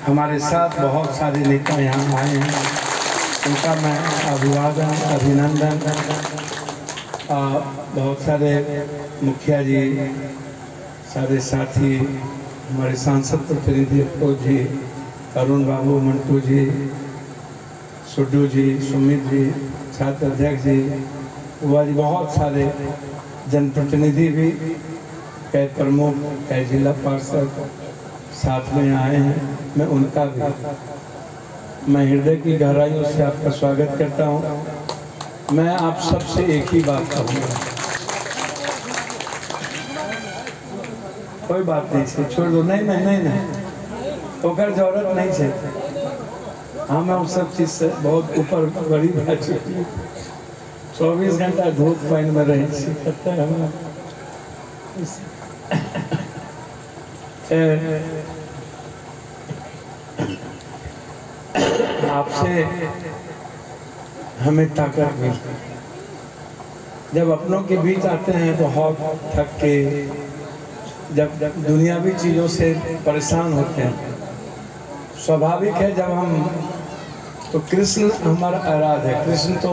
हमारे साथ बहुत सारे नेता यहाँ आए हैं, उनका मैं अभिवादन अभिनंदन। बहुत सारे मुखिया जी, सारे साथी, हमारे सांसद प्रतिनिधि अफरोज जी, अरुण बाबू, मंटू जी, सुड्डू जी, सुमित जी, छात्र अध्यक्ष जी, वह बहुत सारे जनप्रतिनिधि भी, कई प्रमुख, कई जिला पार्षद साथ में आए हैं। मैं उनका भी मैं हृदय की गहराइयों से आपका स्वागत करता हूं। मैं आप सबसे एक ही बात कहूँगा, कोई बात नहीं से छोड़ दो, नहीं नहीं नहीं नहीं ओकर जरूरत नहीं है। हाँ, मैं उस सब चीज़ से बहुत ऊपर बड़ी बात चुकी। 24 घंटा धूप पानी में रहे करता है हमारा। आपसे हमें ताकत मिलती है। जब अपनों के बीच आते हैं बहुत थक के, जब दुनियावी चीज़ों से परेशान होते हैं, स्वाभाविक है जब हम तो कृष्ण हमारा आराध है। कृष्ण तो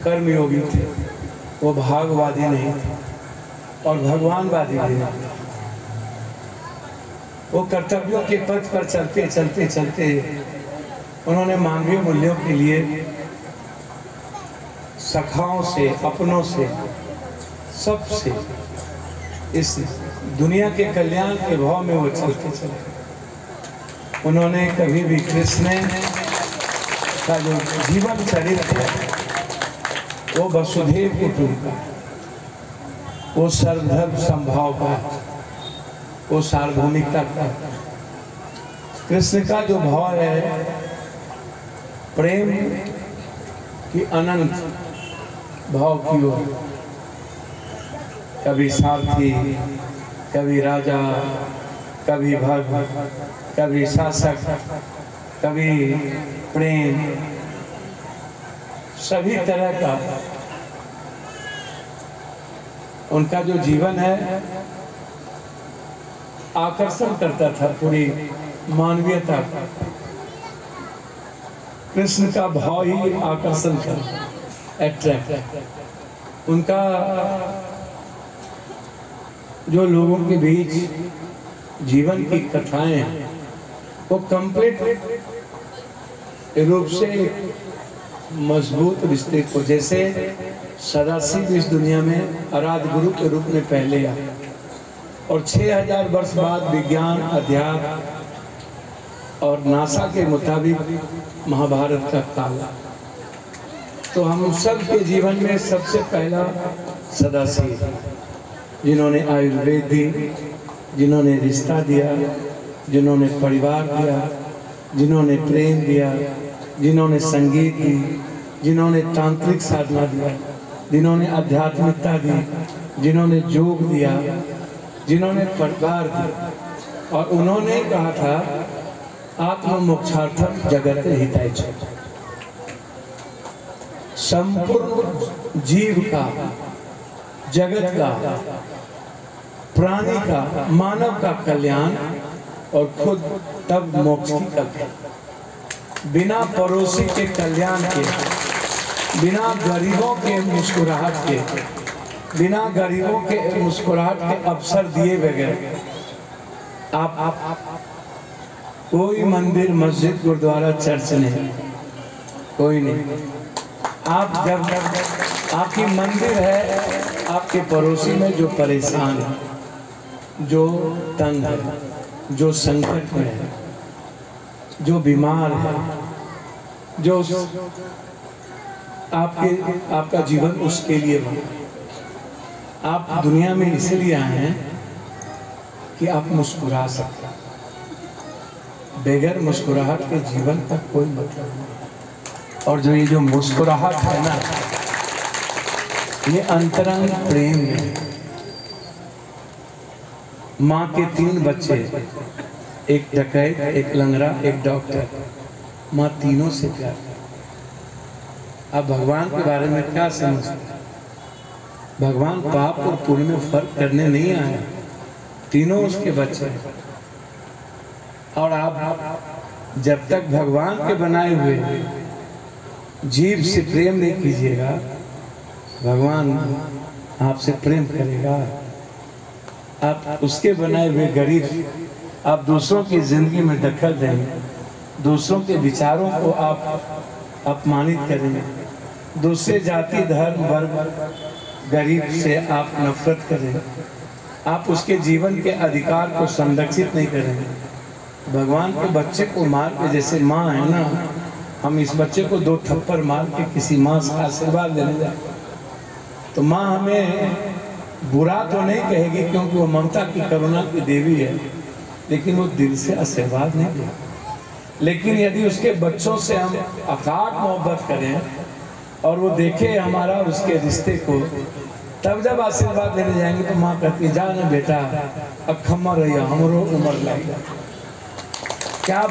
कर्मयोगी थे, वो भागवादी नहीं थे और भगवानवादी भी नहीं। वो कर्तव्यों के पथ पर चलते चलते चलते उन्होंने मानवीय मूल्यों के लिए सखाओं से, अपनों से, सबसे इस दुनिया के कल्याण के भाव में वो चलते चलते उन्होंने कभी भी कृष्ण का जो जीवन चरित्र है वो वसुधैव कुटुंबकम, वो सर्वधर्म संभाव का, वो सार्वभौमिकता का। कृष्ण का जो भाव है प्रेम की अनंत भाव की ओर, कभी सारथी, कभी राजा, कभी भक्त, कभी शासक, कभी प्रेम, सभी तरह का उनका जो जीवन है आकर्षण करता था पूरी मानवीयता का। कृष्ण का भाव ही आकर्षण का अट्रैक्ट। उनका जो लोगों के बीच जीवन की कथाएं हैं वो कंप्लीट रूप से मजबूत रिश्ते को, जैसे सदाशिव इस दुनिया में आराध्य गुरु के रूप में पहले आए और 6000 वर्ष बाद विज्ञान, अध्यात्म और नासा के मुताबिक महाभारत का काल। तो हम सब के जीवन में सबसे पहला सदाशिव, जिन्होंने आयुर्वेद दी, जिन्होंने रिश्ता दिया, जिन्होंने परिवार दिया, जिन्होंने प्रेम दिया, जिन्होंने संगीत दी, जिन्होंने तांत्रिक साधना दिया, जिन्होंने आध्यात्मिकता दी, जिन्होंने योग दिया, जिन्होंने परिवार दिया। और उन्होंने कहा था आत्म मोक्षार्थम जगत हिताय च। संपूर्ण जीव का, जगत का, प्राणी का, मानव का कल्याण और खुद तब मोक्ष की कल्पना। बिना पड़ोसी के कल्याण के, बिना गरीबों के मुस्कुराहट के, बिना गरीबों के मुस्कुराहट के अवसर दिए बगैर आप कोई मंदिर, मस्जिद, गुरुद्वारा, चर्च नहीं, कोई नहीं। आप जब आपकी मंदिर है, आपके पड़ोसी में जो परेशान है, जो तंग है, जो संकट में है, जो बीमार है, जो आपका जीवन उसके लिए बना। आप दुनिया में इसलिए आए हैं कि आप मुस्कुरा सकते हैं। बगैर मुस्कुराहट के जीवन का कोई मतलब नहीं। और जो ये जो मुस्कुराहट है ना, ये अंतरंग प्रेम है। माँ के 3 बच्चे, एक डकैत, एक लंगड़ा, एक डॉक्टर, माँ तीनों से प्यार। आप भगवान के बारे में क्या समझते हैं? भगवान पाप और पुण्य में फर्क करने नहीं आए, तीनों उसके बच्चे हैं। और आप जब तक भगवान के बनाए हुए जीव से प्रेम नहीं कीजिएगा, भगवान आपसे प्रेम करेगा। आप उसके बनाए हुए गरीब, आप दूसरों की जिंदगी में दखल दें, दूसरों के विचारों को आप अपमानित करें, दूसरे जाति धर्म वर्ग गरीब से आप नफरत करें, आप उसके जीवन के अधिकार को संरक्षित नहीं करें। भगवान के बच्चे को मार के, जैसे माँ है ना, हम इस बच्चे को 2 थप्पड़ मार के किसी माँ से आशीर्वाद देने जाए तो माँ हमें बुरा तो नहीं कहेगी, क्योंकि वो ममता की करुणा की देवी है, लेकिन वो दिल से आशीर्वाद नहीं देगी। लेकिन यदि उसके बच्चों से हम अकाट मोहब्बत करें और वो देखे हमारा और उसके रिश्ते को, तब जब आशीर्वाद देने जाएंगे तो माँ कहती है, जा ना बेटा अब खम्मा रहिया, हमरो उम्र लग क्या